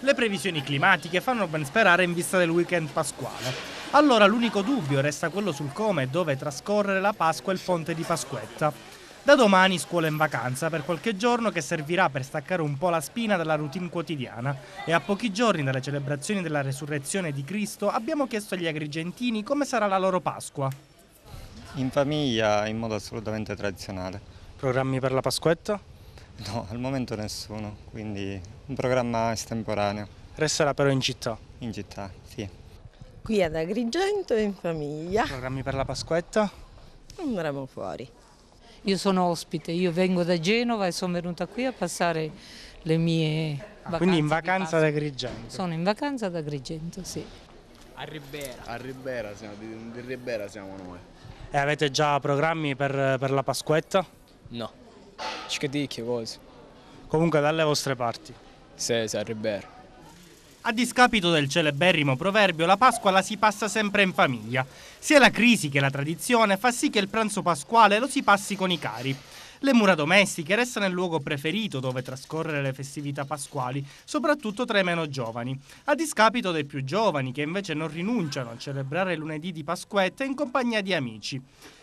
Le previsioni climatiche fanno ben sperare in vista del weekend pasquale. Allora l'unico dubbio resta quello sul come e dove trascorrere la Pasqua e il ponte di Pasquetta. Da domani scuola in vacanza per qualche giorno che servirà per staccare un po' la spina dalla routine quotidiana e a pochi giorni dalle celebrazioni della resurrezione di Cristo abbiamo chiesto agli agrigentini come sarà la loro Pasqua. In famiglia, in modo assolutamente tradizionale. Programmi per la Pasquetta? No, al momento nessuno, quindi un programma estemporaneo. Resterà però in città. In città, sì. Qui ad Agrigento in famiglia, Programmi per la Pasquetta? andremo fuori. Io sono ospite, io vengo da Genova e sono venuta qui a passare le mie vacanze. Quindi in di vacanza ad Pasqua. Agrigento. Sono in vacanza ad Agrigento, sì. A Ribera siamo, di Ribera siamo noi. E avete già programmi per la Pasquetta? No, scadicchie cose. Comunque dalle vostre parti. Sì, a Ribera. A discapito del celeberrimo proverbio, la Pasqua la si passa sempre in famiglia. Sia la crisi che la tradizione fa sì che il pranzo pasquale lo si passi con i cari. Le mura domestiche restano il luogo preferito dove trascorrere le festività pasquali, soprattutto tra i meno giovani, a discapito dei più giovani che invece non rinunciano a celebrare il lunedì di Pasquetta in compagnia di amici.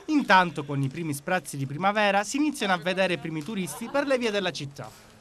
Intanto, con i primi sprazzi di primavera, si iniziano a vedere i primi turisti per le vie della città.